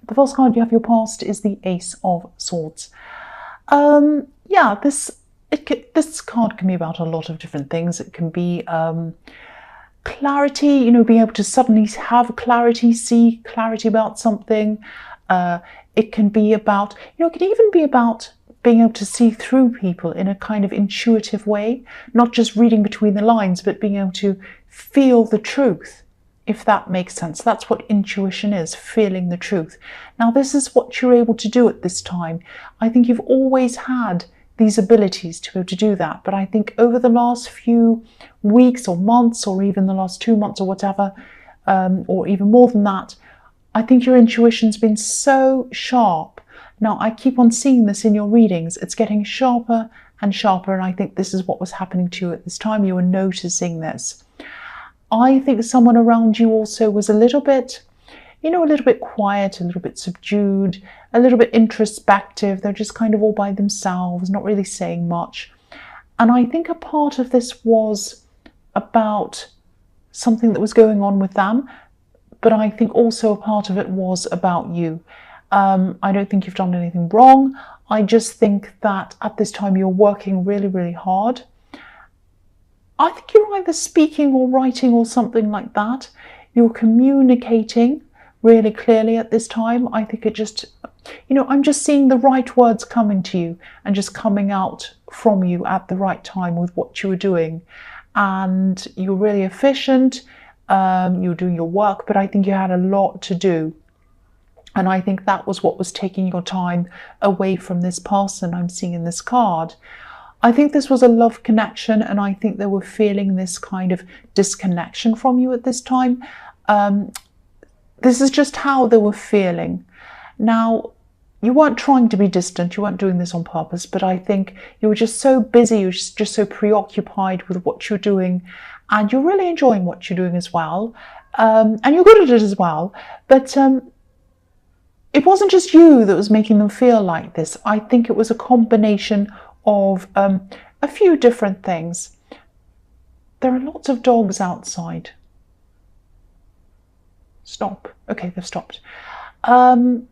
The first card you have your past is the Ace of Swords. Yeah, this card can be about a lot of different things. It can be clarity, you know, being able to suddenly have clarity, see clarity about something. It can be about, you know, it can even be about being able to see through people in a kind of intuitive way, not just reading between the lines, but being able to feel the truth, if that makes sense. That's what intuition is, feeling the truth. Now, this is what you're able to do at this time. I think you've always had these abilities to be able to do that, but I think over the last few weeks or months, or even the last 2 months or whatever, or even more than that, I think your intuition's been so sharp. Now, I keep on seeing this in your readings. It's getting sharper and sharper, and I think this is what was happening to you at this time. You were noticing this. I think someone around you also was a little bit, you know, a little bit quiet, a little bit subdued, a little bit introspective. They're just kind of all by themselves, not really saying much. And I think a part of this was about something that was going on with them, but I think also a part of it was about you. I don't think you've done anything wrong. I just think that at this time you're working really, really hard. I think you're either speaking or writing or something like that. You're communicating really clearly at this time. I think it just, you know, I'm just seeing the right words coming to you and just coming out from you at the right time with what you were doing. And you're really efficient. You're doing your work, but I think you had a lot to do. And I think that was what was taking your time away from this person I'm seeing in this card. I think this was a love connection, and I think they were feeling this kind of disconnection from you at this time. This is just how they were feeling. Now, you weren't trying to be distant, you weren't doing this on purpose, but I think you were just so busy, you were just so preoccupied with what you're doing, and you're really enjoying what you're doing as well. And you're good at it as well. But it wasn't just you that was making them feel like this. I think it was a combination of a few different things. There are lots of dogs outside. Stop. Okay, they've stopped. So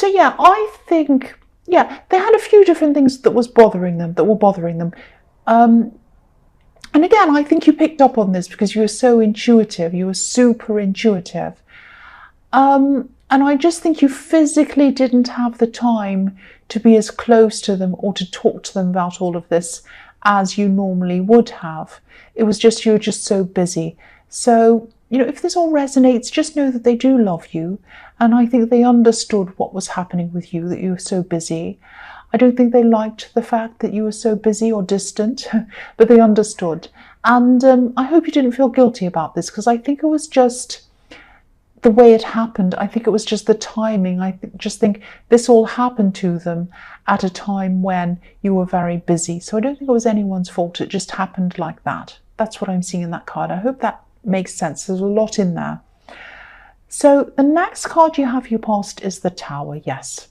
yeah, I think, yeah, they had a few different things that were bothering them. And again, I think you picked up on this because you were so intuitive. You were super intuitive. And I just think you physically didn't have the time to be as close to them or to talk to them about all of this as you normally would have. It was just, you were just so busy. So, you know, if this all resonates, just know that they do love you. And I think they understood what was happening with you, that you were so busy. I don't think they liked the fact that you were so busy or distant, but they understood. And I hope you didn't feel guilty about this, because I think it was just the way it happened. I think it was just the timing. I just think this all happened to them at a time when you were very busy. So I don't think it was anyone's fault. It just happened like that. That's what I'm seeing in that card. I hope that makes sense. There's a lot in there. So the next card you have your past is the Tower. Yes.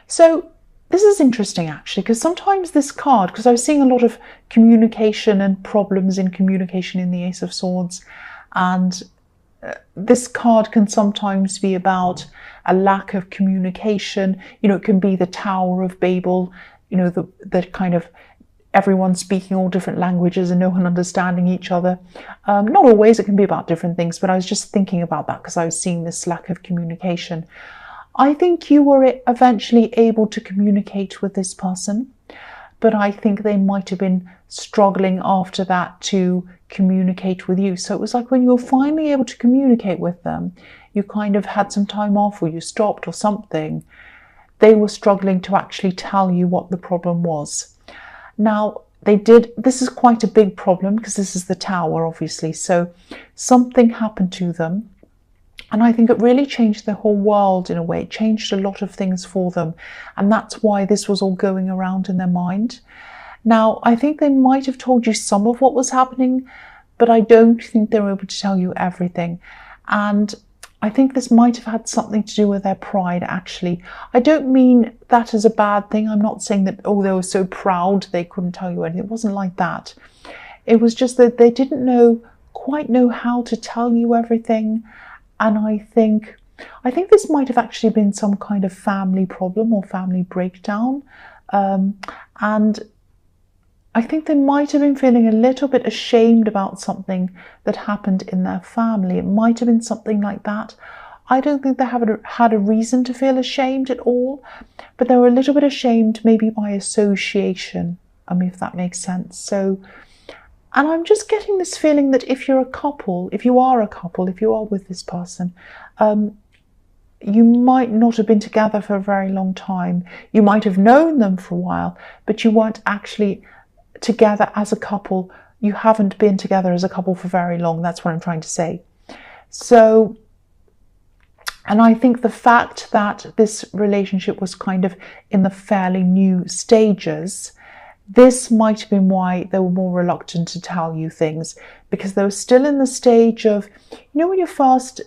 So this is interesting actually, because sometimes this card, because I was seeing a lot of communication and problems in communication in the Ace of Swords, and this card can sometimes be about a lack of communication. You know, it can be the Tower of Babel, you know, the kind of everyone speaking all different languages and no one understanding each other. Not always, it can be about different things, but I was just thinking about that because I was seeing this lack of communication. I think you were eventually able to communicate with this person, but I think they might have been struggling after that to communicate with you. So it was like when you were finally able to communicate with them, you kind of had some time off, or you stopped or something. They were struggling to actually tell you what the problem was. Now, this is quite a big problem because this is the Tower, obviously. So something happened to them. And I think it really changed the whole world in a way. It changed a lot of things for them. And that's why this was all going around in their mind. Now, I think they might have told you some of what was happening, but I don't think they were able to tell you everything. And I think this might have had something to do with their pride, actually. I don't mean that as a bad thing. I'm not saying that, oh, they were so proud they couldn't tell you anything. It wasn't like that. It was just that they didn't quite know how to tell you everything. And I think this might have actually been some kind of family problem or family breakdown. And I think they might have been feeling a little bit ashamed about something that happened in their family. It might have been something like that. I don't think they had a reason to feel ashamed at all, but they were a little bit ashamed maybe by association, if that makes sense. So, and I'm just getting this feeling that if you are a couple, if you are with this person, you might not have been together for a very long time. You might have known them for a while, but you weren't actually together as a couple. You haven't been together as a couple for very long. That's what I'm trying to say. So, and I think the fact that this relationship was kind of in the fairly new stages, this might have been why they were more reluctant to tell you things, because they were still in the stage of, when you're first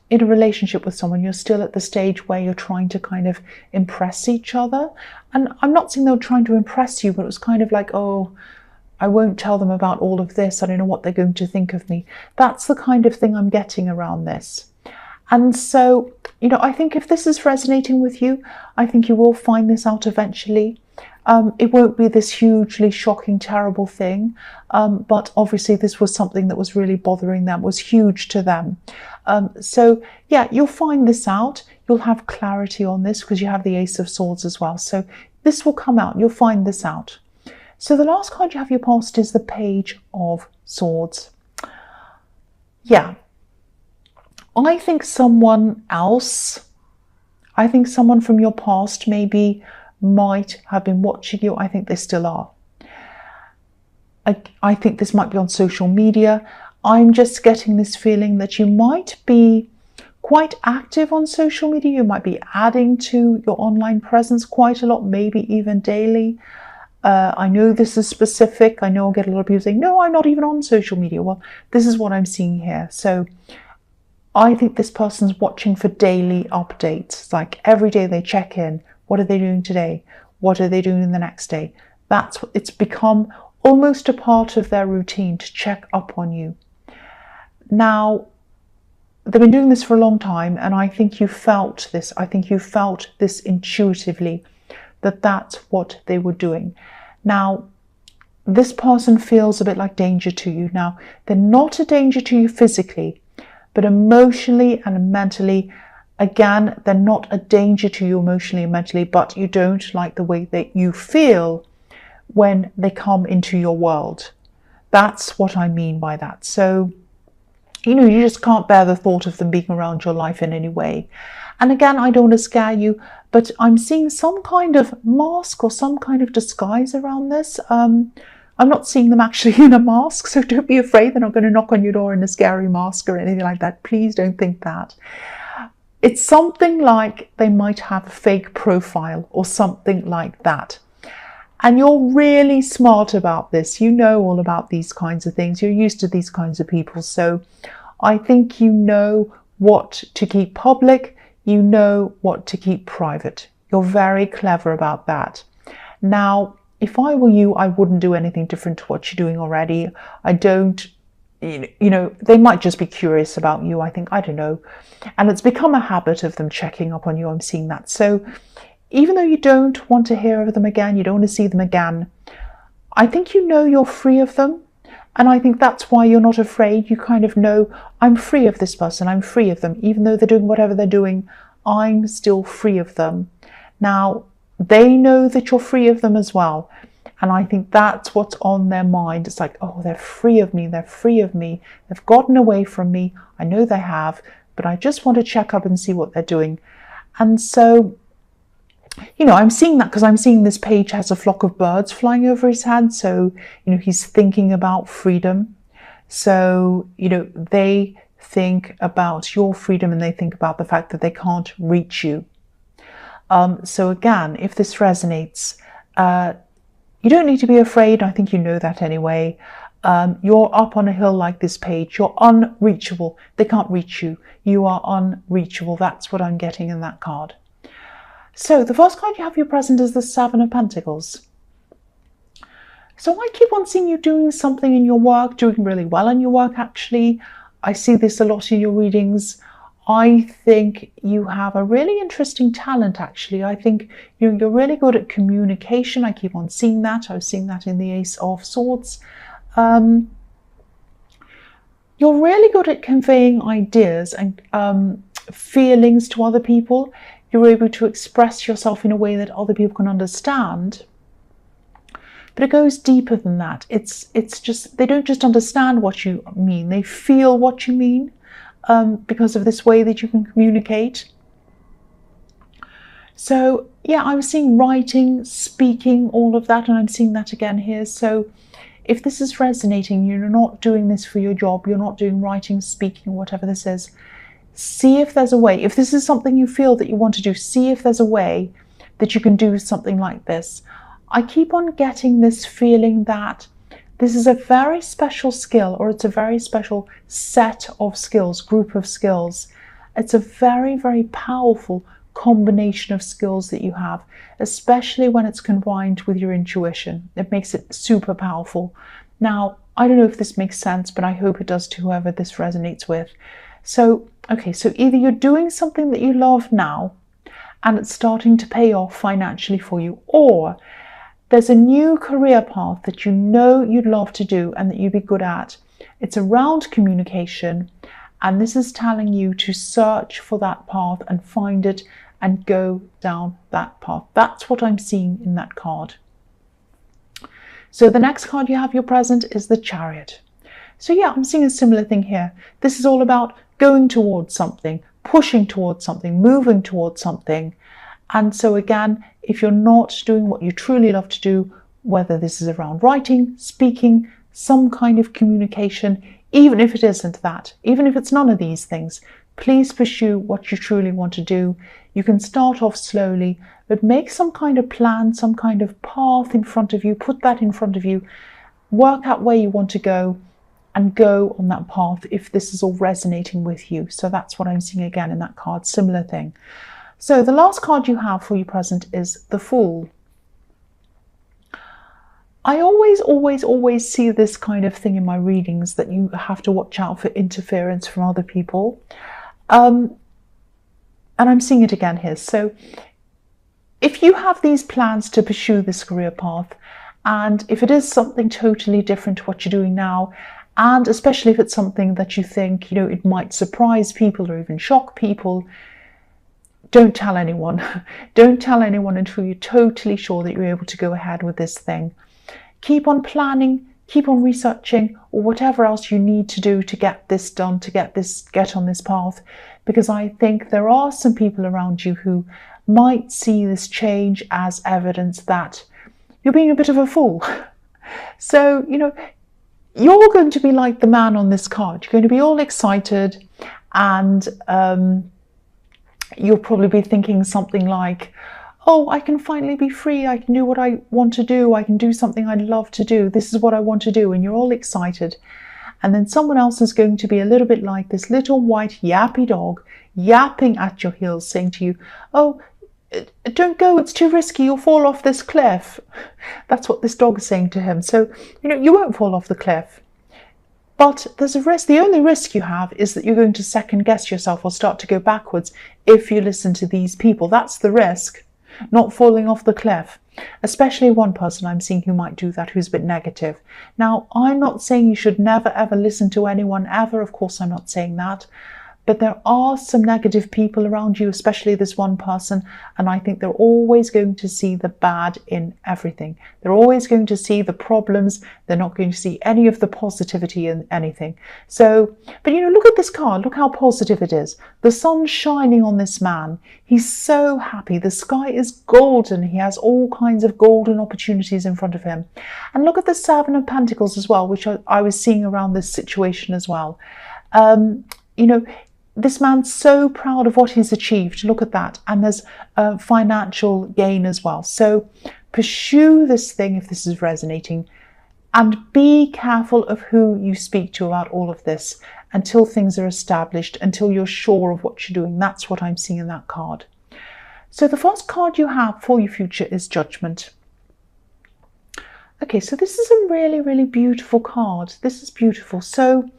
in a relationship with someone, you're still at the stage where you're trying to kind of impress each other. And I'm not saying they were trying to impress you, but it was kind of like, oh, I won't tell them about all of this. I don't know what they're going to think of me. That's the kind of thing I'm getting around this. And so, I think if this is resonating with you, I think you will find this out eventually. It won't be this hugely shocking, terrible thing. But obviously this was something that was really bothering them, was huge to them. So yeah, you'll find this out. You'll have clarity on this because you have the Ace of Swords as well. So this will come out. You'll find this out. So the last card you have your past is the Page of Swords. Yeah. I think someone from your past maybe might have been watching you. I think they still are. I think this might be on social media. I'm just getting this feeling that you might be quite active on social media. You might be adding to your online presence quite a lot, maybe even daily. I know this is specific. I know I'll get a lot of people saying, no, I'm not even on social media. Well, this is what I'm seeing here. So I think this person's watching for daily updates. Like every day they check in. What are they doing today? What are they doing the next day? It's become almost a part of their routine to check up on you. Now, they've been doing this for a long time, and I think you felt this. I think you felt this intuitively, that that's what they were doing. Now, this person feels a bit like danger to you. Now, they're not a danger to you physically, but emotionally and mentally, again, they're not a danger to you emotionally and mentally, but you don't like the way that you feel when they come into your world. That's what I mean by that. So, you just can't bear the thought of them being around your life in any way. And again, I don't want to scare you, but I'm seeing some kind of mask or some kind of disguise around this. I'm not seeing them actually in a mask, so don't be afraid. They're not going to knock on your door in a scary mask or anything like that. Please don't think that. It's something like they might have a fake profile or something like that. And you're really smart about this. You know all about these kinds of things. You're used to these kinds of people. So I think you know what to keep public. You know what to keep private. You're very clever about that. Now, if I were you, I wouldn't do anything different to what you're doing already. I don't, they might just be curious about you, I think, I don't know. And it's become a habit of them checking up on you. I'm seeing that. So even though you don't want to hear of them again, you don't want to see them again, I think you're free of them. And I think that's why you're not afraid. You kind of know, I'm free of this person. I'm free of them. Even though they're doing whatever they're doing, I'm still free of them. Now, they know that you're free of them as well. And I think that's what's on their mind. It's like, oh, they're free of me. They're free of me. They've gotten away from me. I know they have, but I just want to check up and see what they're doing. And so, I'm seeing that because I'm seeing this page has a flock of birds flying over his head. So, he's thinking about freedom. So, they think about your freedom and they think about the fact that they can't reach you. So again, if this resonates, you don't need to be afraid. I think you know that anyway. You're up on a hill like this page. You're unreachable. They can't reach you. You are unreachable. That's what I'm getting in that card. So the first card you have your present is the Seven of Pentacles. So I keep on seeing you doing something in your work, doing really well in your work actually. I see this a lot in your readings. I think you have a really interesting talent, actually. I think you're really good at communication. I keep on seeing that. I was seeing that in the Ace of Swords. You're really good at conveying ideas and feelings to other people. You're able to express yourself in a way that other people can understand. But it goes deeper than that. It's just, they don't just understand what you mean, they feel what you mean, because of this way that you can communicate. So yeah, I was seeing writing, speaking, all of that, and I'm seeing that again here. So if this is resonating, you're not doing this for your job, you're not doing writing, speaking, whatever this is, see if there's a way. If this is something you feel that you want to do, see if there's a way that you can do something like this. I keep on getting this feeling that this is a very special skill, or it's a very special set of skills, group of skills. It's a very, very powerful combination of skills that you have, especially when it's combined with your intuition. It makes it super powerful. Now, I don't know if this makes sense, but I hope it does to whoever this resonates with. So, okay, so either you're doing something that you love now and it's starting to pay off financially for you, or there's a new career path that you know you'd love to do and that you'd be good at. It's around communication, and this is telling you to search for that path and find it and go down that path. That's what I'm seeing in that card. So the next card you have, your present, is the Chariot. So yeah, I'm seeing a similar thing here. This is all about going towards something, pushing towards something, moving towards something. And so again, if you're not doing what you truly love to do, whether this is around writing, speaking, some kind of communication, even if it isn't that, even if it's none of these things, please pursue what you truly want to do. You can start off slowly, but make some kind of plan, some kind of path in front of you, put that in front of you, work out where you want to go, and go on that path if this is all resonating with you. So that's what I'm seeing again in that card, similar thing. So the last card you have for your present is the Fool. I always see this kind of thing in my readings, that you have to watch out for interference from other people. And I'm seeing it again here. So if you have these plans to pursue this career path, and if it is something totally different to what you're doing now, and especially if it's something that you think, it might surprise people or even shock people, don't tell anyone. Don't tell anyone until you're totally sure that you're able to go ahead with this thing. Keep on planning, keep on researching, or whatever else you need to do to get this done, to get on this path, because I think there are some people around you who might see this change as evidence that you're being a bit of a fool. So, you're going to be like the man on this card. You're going to be all excited, and you'll probably be thinking something like, oh, I can finally be free. I can do what I want to do. I can do something I love to do. This is what I want to do. And you're all excited. And then someone else is going to be a little bit like this little white yappy dog, yapping at your heels, saying to you, oh, don't go, it's too risky, you'll fall off this cliff. That's what this dog is saying to him. So, you won't fall off the cliff. But there's a risk. The only risk you have is that you're going to second guess yourself or start to go backwards if you listen to these people. That's the risk, not falling off the cliff. Especially one person I'm seeing who might do that, who's a bit negative. Now, I'm not saying you should never ever listen to anyone ever. Of course, I'm not saying that. But there are some negative people around you, especially this one person, and I think they're always going to see the bad in everything. They're always going to see the problems. They're not going to see any of the positivity in anything. So, but look at this card. Look how positive it is. The sun's shining on this man. He's so happy. The sky is golden. He has all kinds of golden opportunities in front of him. And look at the Seven of Pentacles as well, which I was seeing around this situation as well. This man's so proud of what he's achieved. Look at that. And there's financial gain as well. So pursue this thing if this is resonating, and be careful of who you speak to about all of this until things are established, until you're sure of what you're doing. That's what I'm seeing in that card. So the first card you have for your future is Judgment. Okay, so this is a really, really beautiful card. This is beautiful. So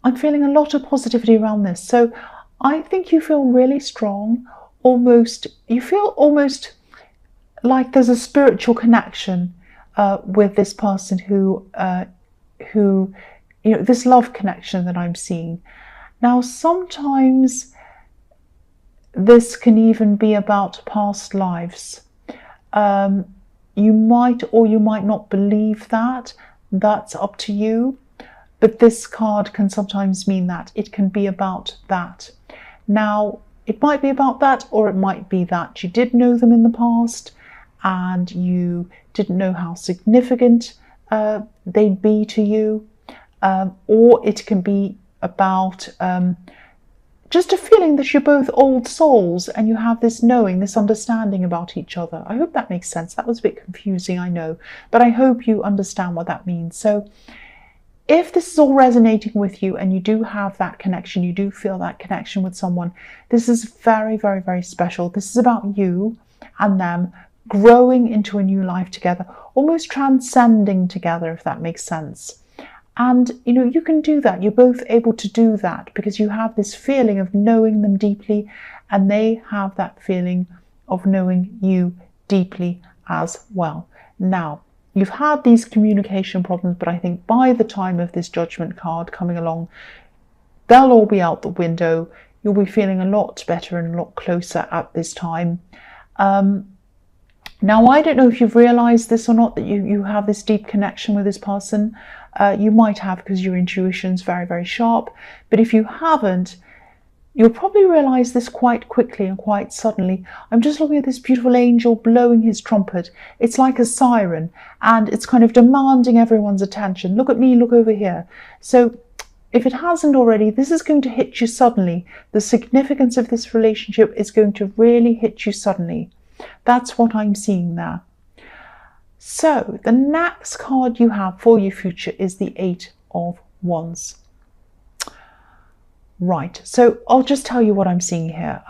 I'm feeling a lot of positivity around this. So I think you feel really strong, you feel almost like there's a spiritual connection with this person who, this love connection that I'm seeing. Now, sometimes this can even be about past lives. You might or you might not believe that. That's up to you. But this card can sometimes mean that. It can be about that. Now, it might be about that, or it might be that you did know them in the past and you didn't know how significant they'd be to you. Or it can be about just a feeling that you're both old souls and you have this knowing, this understanding about each other. I hope that makes sense. That was a bit confusing, I know, but I hope you understand what that means. So if this is all resonating with you and you do have that connection, you do feel that connection with someone, this is very, very, very special. This is about you and them growing into a new life together, almost transcending together, if that makes sense. And, you can do that. You're both able to do that because you have this feeling of knowing them deeply and they have that feeling of knowing you deeply as well. Now, you've had these communication problems, but I think by the time of this Judgment card coming along, they'll all be out the window. You'll be feeling a lot better and a lot closer at this time. Now, I don't know if you've realized this or not, that you have this deep connection with this person. You might have because your intuition's very, very sharp. But if you haven't, you'll probably realize this quite quickly and quite suddenly. I'm just looking at this beautiful angel blowing his trumpet. It's like a siren and it's kind of demanding everyone's attention. Look at me, look over here. So if it hasn't already, this is going to hit you suddenly. The significance of this relationship is going to really hit you suddenly. That's what I'm seeing there. So the next card you have for your future is the 8 of Wands. Right, so I'll just tell you what I'm seeing here.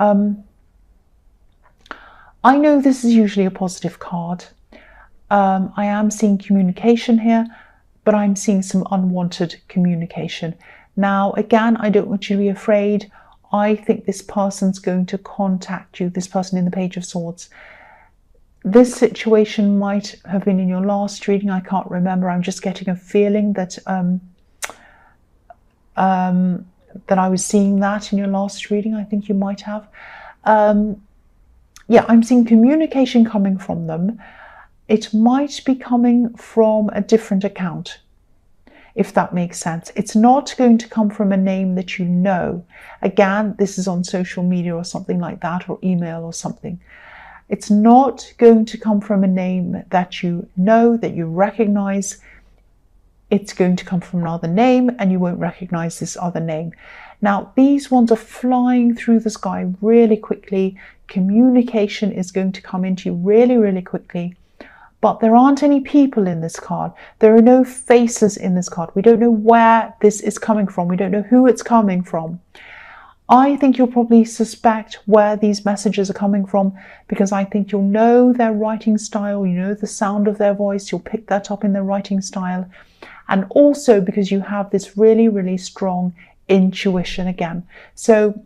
I know this is usually a positive card. I am seeing communication here, but I'm seeing some unwanted communication. Now, again, I don't want you to be afraid. I think this person's going to contact you, this person in the Page of Swords. This situation might have been in your last reading. I can't remember. I'm just getting a feeling that that I was seeing that in your last reading. I think you might have. Yeah, I'm seeing communication coming from them. It might be coming from a different account, if that makes sense. It's not going to come from a name that you know. Again, this is on social media or something like that, or email or something. It's not going to come from a name that you know, that you recognize. It's going to come from another name and you won't recognize this other name. Now, these ones are flying through the sky really quickly. Communication is going to come into you really, really quickly. But there aren't any people in this card. There are no faces in this card. We don't know where this is coming from. We don't know who it's coming from. I think you'll probably suspect where these messages are coming from because I think you'll know their writing style, you know the sound of their voice, you'll pick that up in their writing style. And also because you have this really, really strong intuition again. So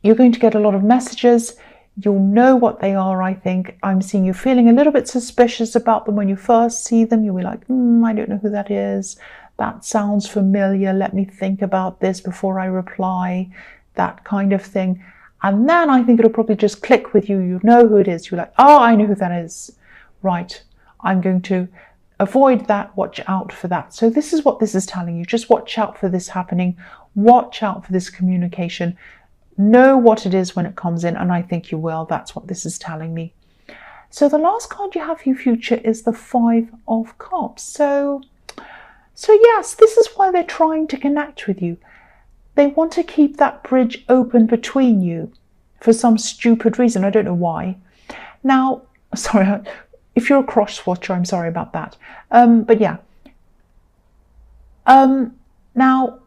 you're going to get a lot of messages. You'll know what they are, I think. I'm seeing you feeling a little bit suspicious about them when you first see them. You'll be like, I don't know who that is. That sounds familiar. Let me think about this before I reply. That kind of thing. And then I think it'll probably just click with you. You know who it is. You're like, oh, I know who that is. Right. I'm going to avoid that. Watch out for that. So this is what this is telling you. Just watch out for this happening. Watch out for this communication. Know what it is when it comes in. And I think you will. That's what this is telling me. So the last card you have for your future is the 5 of Cups. So yes, this is why they're trying to connect with you. They want to keep that bridge open between you for some stupid reason. I don't know why. Now, sorry, if you're a cross watcher, I'm sorry about that. But yeah. Now,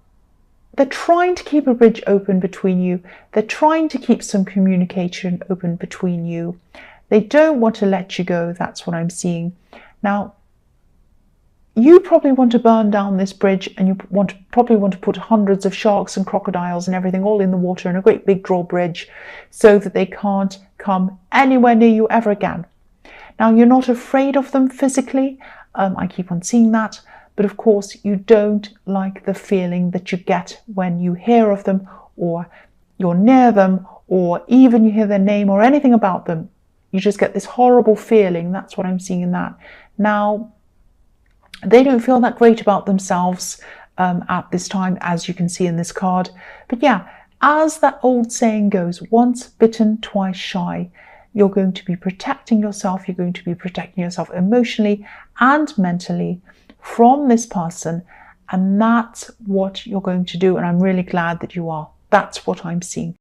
they're trying to keep a bridge open between you. They're trying to keep some communication open between you. They don't want to let you go. That's what I'm seeing. Now, you probably want to burn down this bridge, and you probably want to put hundreds of sharks and crocodiles and everything all in the water in a great big drawbridge so that they can't come anywhere near you ever again. Now, you're not afraid of them physically. I keep on seeing that. But of course, you don't like the feeling that you get when you hear of them, or you're near them, or even you hear their name or anything about them. You just get this horrible feeling. That's what I'm seeing in that. Now, they don't feel that great about themselves at this time, as you can see in this card. But yeah, as that old saying goes, once bitten, twice shy. You're going to be protecting yourself. You're going to be protecting yourself emotionally and mentally from this person. And that's what you're going to do. And I'm really glad that you are. That's what I'm seeing.